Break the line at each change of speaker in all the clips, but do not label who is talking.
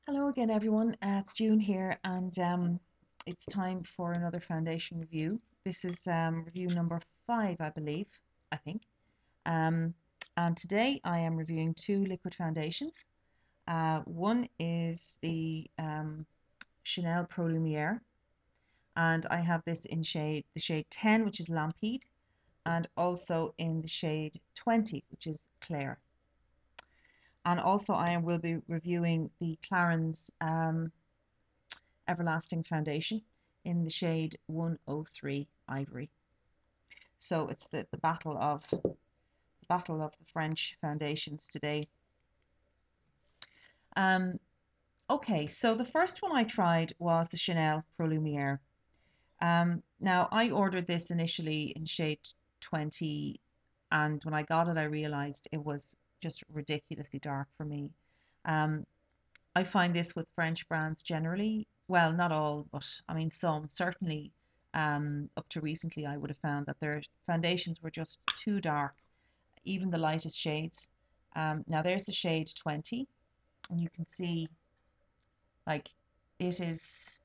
Hello again, everyone. It's June here, and it's time for another foundation review. This is review number 5, I believe, I think. Um, and today I am reviewing two liquid foundations. One is the Chanel Pro Lumiere, and I have this in the shade 10, which is Lampede, and also in the shade 20, which is Claire. And also I will be reviewing the Clarins Everlasting foundation in the shade 103 Ivory. So it's the battle of the French foundations today. Um, okay, so the first one I tried was the Chanel Pro Lumiere. Now I ordered this initially in shade 20, and when I got it, I realized it was just ridiculously dark for me. Um, I find this with French brands generally. Well, not all, but I mean some. Certainly, up to recently, I would have found that their foundations were just too dark, even the lightest shades. Now there's the shade 20, and you can see like it is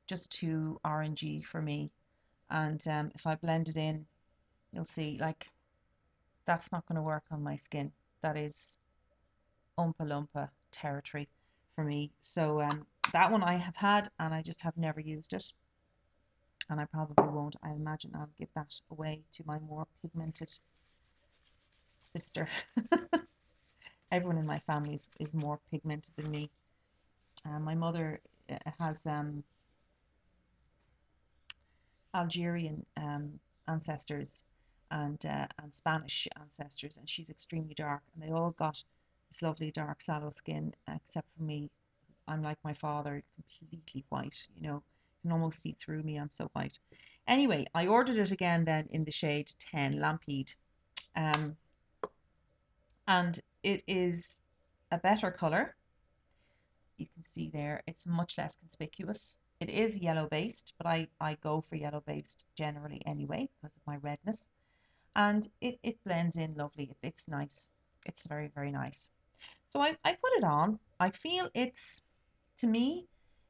just too orangey for me. And if I blend it in, you'll see like that's not going to work on my skin. That is Oompa Loompa territory for me. So that one I have had and I just have never used it. And I probably won't. I imagine I'll give that away to my more pigmented sister. Everyone in my family is more pigmented than me. My mother has Algerian ancestors and Spanish ancestors, and she's extremely dark, and they all got this lovely dark sallow skin, except for me. I'm like my father, completely white, you can almost see through me. I'm so white. Anyway, I ordered it again then in the shade 10, Lampede. Um, and it is a better colour. You can see there, it's much less conspicuous. It is yellow based, but I go for yellow based generally anyway because of my redness. And it blends in lovely. It's nice. It's very, very nice. So I put it on. I feel to me,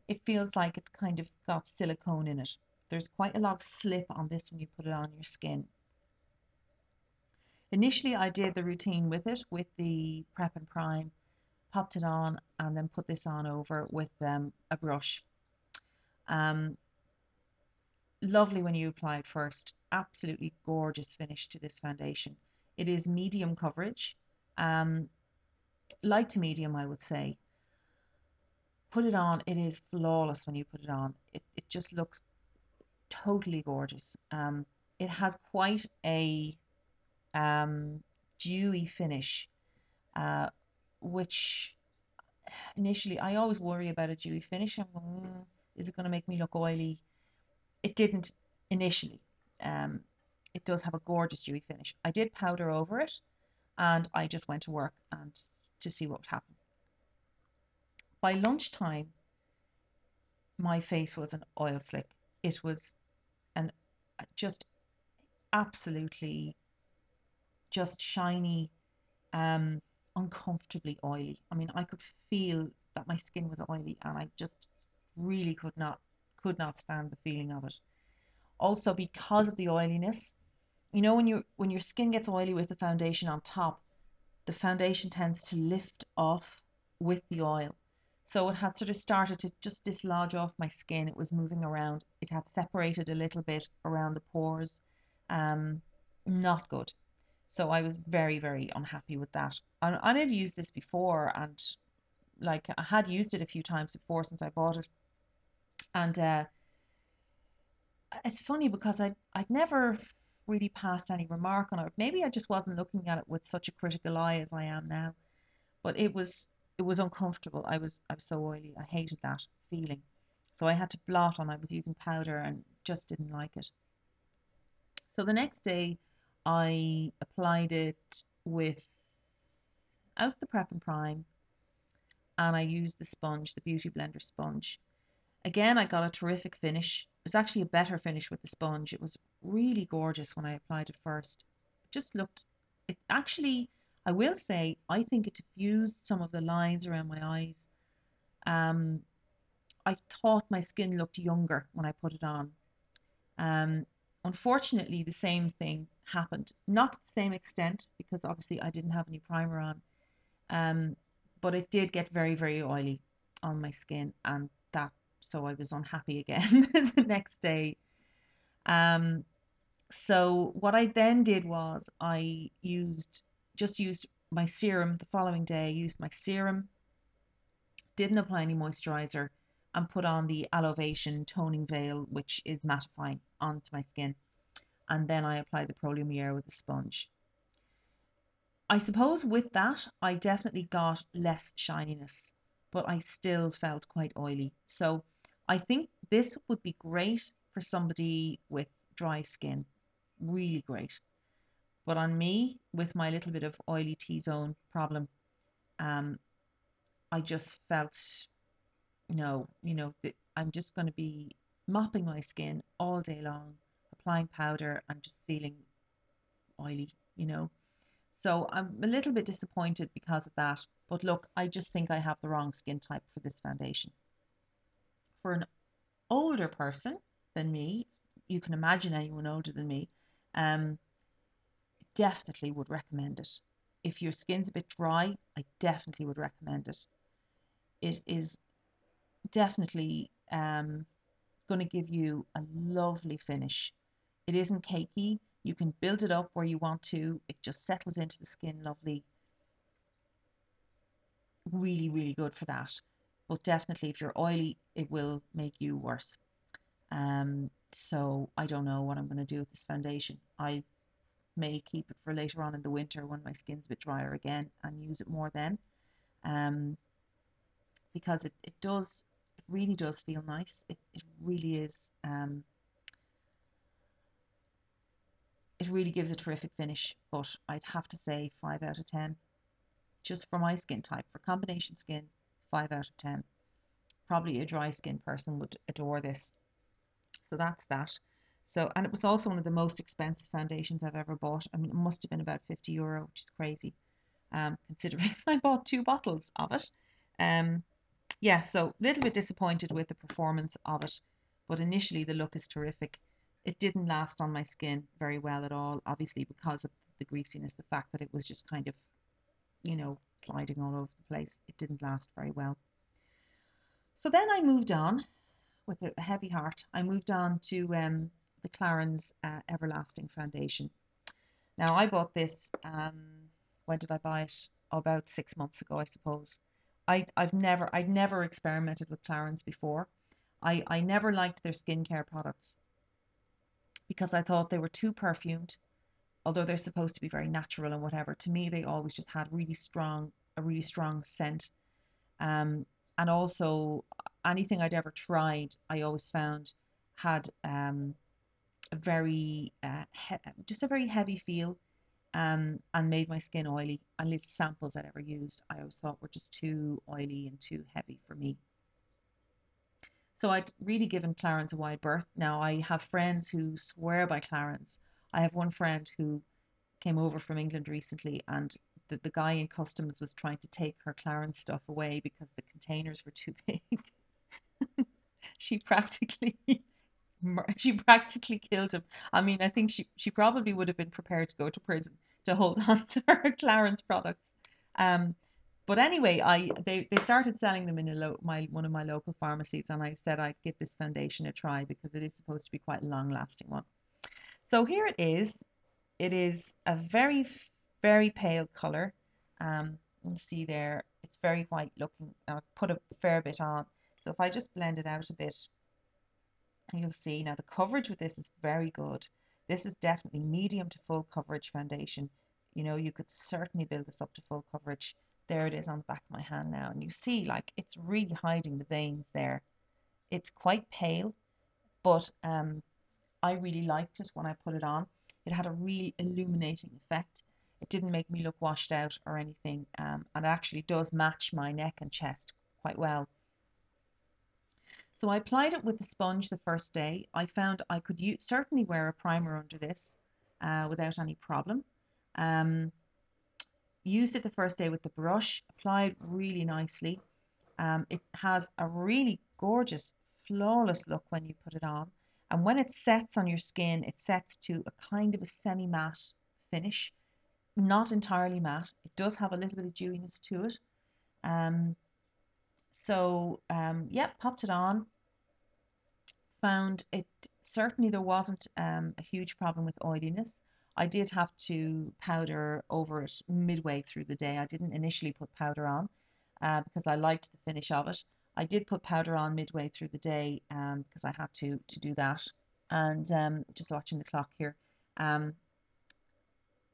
it feels like it's kind of got silicone in it. There's quite a lot of slip on this when you put it on your skin. Initially, I did the routine with it, with the Prep and Prime, popped it on, and then put this on over with a brush. Um, Lovely when you apply it first. Absolutely gorgeous finish to this foundation. It is medium coverage, um, light to medium, I would say. Put it on, it is flawless when you put it on. It just looks totally gorgeous. It has quite a dewy finish, uh, which initially I always worry about a dewy finish. I'm going, is it going to make me look oily? It didn't initially. Um, it does have a gorgeous dewy finish. I did powder over it, and I just went to work and to see what would happen. By lunchtime, my face was an oil slick. It was an just absolutely just shiny, um, uncomfortably oily. I mean, I could feel that my skin was oily, and I just really could not stand the feeling of it. Also, because of the oiliness, when your skin gets oily with the foundation on top, the foundation tends to lift off with the oil. So it had sort of started to just dislodge off my skin. It was moving around. It had separated a little bit around the pores. Um, Not good. So I was very, very unhappy with that. And I had used this before, and like I had used it a few times before since I bought it. And it's funny because I'd never really passed any remark on it. Maybe I just wasn't looking at it with such a critical eye as I am now. But it was uncomfortable. I was so oily. I hated that feeling. So I had to blot and I was using powder and just didn't like it. So the next day I applied it without the Prep and Prime, and I used the sponge, the Beauty Blender sponge. Again, I got a terrific finish. It was actually a better finish with the sponge. It was really gorgeous when I applied it first. It just looked, it actually, I will say, I think it diffused some of the lines around my eyes. Um, I thought my skin looked younger when I put it on. Um, Unfortunately, the same thing happened. Not to the same extent, because obviously I didn't have any primer on. Um, but it did get very, very oily on my skin, and that, so I was unhappy again the next day. Um, so what I then did was I used my serum the following day. Used my serum, didn't apply any moisturizer, and put on the Alovation toning veil, which is mattifying, onto my skin. And then I applied the Pro Lumiere with a sponge. I suppose with that, I definitely got less shininess, but I still felt quite oily. So I think this would be great for somebody with dry skin, really great. But on me, with my little bit of oily T-zone problem, um, I just felt, no, that I'm just going to be mopping my skin all day long, applying powder and just feeling oily. So I'm a little bit disappointed because of that. But look, I just think I have the wrong skin type for this foundation. For an older person than me, you can imagine anyone older than me, um, definitely would recommend it. If your skin's a bit dry, I definitely would recommend it. It is definitely going to give you a lovely finish. It isn't cakey. You can build it up where you want to. It just settles into the skin lovely. Really, really good for that. But definitely, if you're oily, it will make you worse. So I don't know what I'm going to do with this foundation. I may keep it for later on in the winter when my skin's a bit drier again and use it more then. Um, because it really does feel nice. It really is. It really gives a terrific finish. But I'd have to say 5 out of 10, just for my skin type. For combination skin, 5 out of 10. Probably a dry skin person would adore this. So that's that. So, and it was also one of the most expensive foundations I've ever bought. I mean, it must have been about €50, which is crazy, considering I bought 2 bottles of it. Um, yeah, so a little bit disappointed with the performance of it, but initially the look is terrific. It didn't last on my skin very well at all, obviously because of the greasiness, the fact that it was just kind of, sliding all over the place. It didn't last very well. So then I moved on with a heavy heart. I moved on to the Clarins Everlasting foundation. Now I bought this. When did I buy it? Oh, about 6 months ago, I suppose. I'd never experimented with Clarins before. I never liked their skincare products because I thought they were too perfumed. Although they're supposed to be very natural and whatever, to me they always just had a really strong scent. Um, and also anything I'd ever tried, I always found had a very just a very heavy feel, and made my skin oily. And little samples I'd ever used, I always thought were just too oily and too heavy for me. So I'd really given Clarins a wide berth. Now I have friends who swear by Clarins. I have one friend who came over from England recently, and the guy in customs was trying to take her Clarins stuff away because the containers were too big. She practically she practically killed him. I mean, I think she probably would have been prepared to go to prison to hold on to her Clarins products. Um, but anyway, they started selling them in one of my local pharmacies, and I said I'd give this foundation a try because it is supposed to be quite a long-lasting one. So here it is. It is a very, very pale color. You can see there, it's very white looking. I've put a fair bit on. So if I just blend it out a bit, you'll see now the coverage with this is very good. This is definitely medium to full coverage foundation. You could certainly build this up to full coverage. There it is on the back of my hand now. And you see, like, it's really hiding the veins there. It's quite pale, but I really liked it when I put it on. It had a real illuminating effect. It didn't make me look washed out or anything, and it actually does match my neck and chest quite well. So I applied it with the sponge the first day. I found I could certainly wear a primer under this without any problem. Used it the first day with the brush, applied really nicely. It has a really gorgeous, flawless look when you put it on. And when it sets on your skin, it sets to a kind of a semi-matte finish. Not entirely matte. It does have a little bit of dewiness to it. Um, yeah, popped it on. Found it certainly there wasn't a huge problem with oiliness. I did have to powder over it midway through the day. I didn't initially put powder on because I liked the finish of it. I did put powder on midway through the day because I had to do that. And just watching the clock here. Um,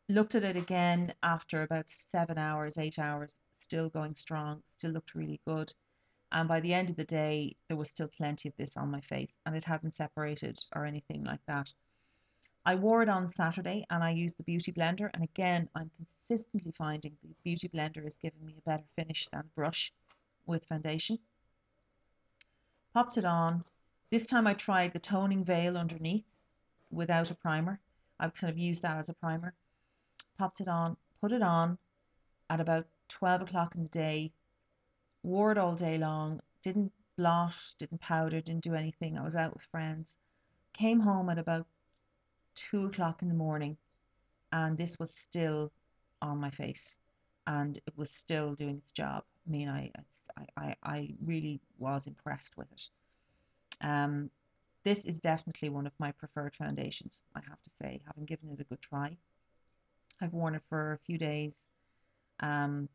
Looked at it again after about 7 hours, 8 hours, still going strong, still looked really good. And by the end of the day, there was still plenty of this on my face and it hadn't separated or anything like that. I wore it on Saturday and I used the Beauty Blender. And again, I'm consistently finding the Beauty Blender is giving me a better finish than brush with foundation. Popped it on. This time I tried the toning veil underneath without a primer. I've kind of used that as a primer. Popped it on, put it on at about 12 o'clock in the day, wore it all day long, didn't blot, didn't powder, didn't do anything. I was out with friends. Came home at about 2 o'clock in the morning, and this was still on my face, and it was still doing its job. I mean, I really was impressed with it. Um, this is definitely one of my preferred foundations, I have to say, having given it a good try. I've worn it for a few days, um,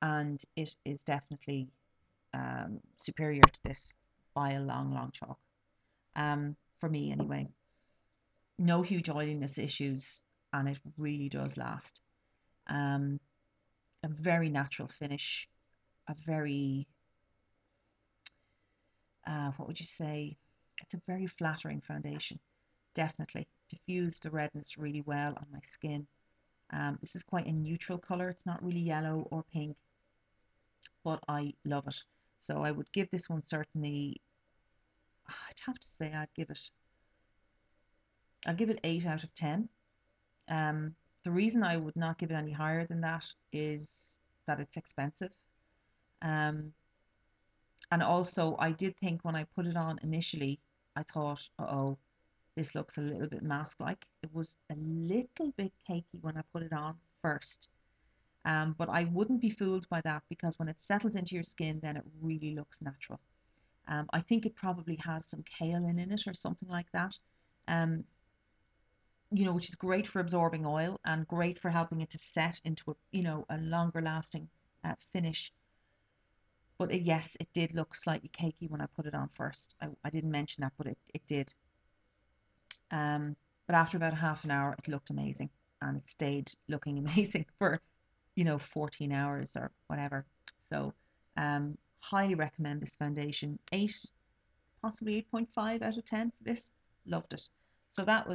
and it is definitely superior to this by a long, long chalk. For me anyway. No huge oiliness issues, and it really does last. Um, a very natural finish, a very, what would you say? It's a very flattering foundation. Definitely diffused the redness really well on my skin. This is quite a neutral color. It's not really yellow or pink, but I love it. So I would give this one certainly, I'd have to say I'll give it 8 out of 10. Um, the reason I would not give it any higher than that is that it's expensive. Um, and also, I did think when I put it on initially, I thought, oh, this looks a little bit mask-like. It was a little bit cakey when I put it on first. But I wouldn't be fooled by that because when it settles into your skin, then it really looks natural. I think it probably has some kaolin in it or something like that. Um, which is great for absorbing oil and great for helping it to set into a longer lasting finish. But yes, it did look slightly cakey when I put it on first. I didn't mention that, but it did. But after about half an hour, it looked amazing and it stayed looking amazing for, 14 hours or whatever. So, highly recommend this foundation. 8, possibly 8.5 out of 10 for this. Loved it. So that.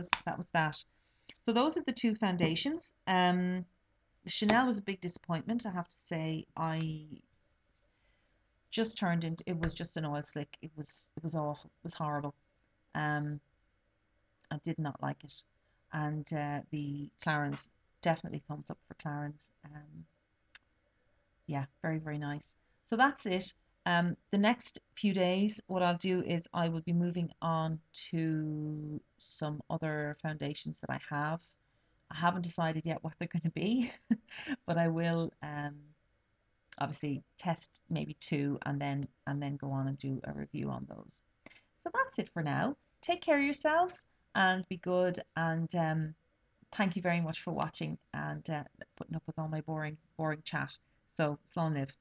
So those are the two foundations. Chanel was a big disappointment, I have to say. I just turned into it was just an oil slick. It was awful. It was horrible. Um, I did not like it. And the Clarins, definitely thumbs up for Clarins. Yeah, very, very nice. So that's it. The next few days, what I'll do is I will be moving on to some other foundations that I have. I haven't decided yet what they're going to be, but I will obviously test maybe two and then go on and do a review on those. So that's it for now. Take care of yourselves and be good. And thank you very much for watching and putting up with all my boring chat. So, slán live.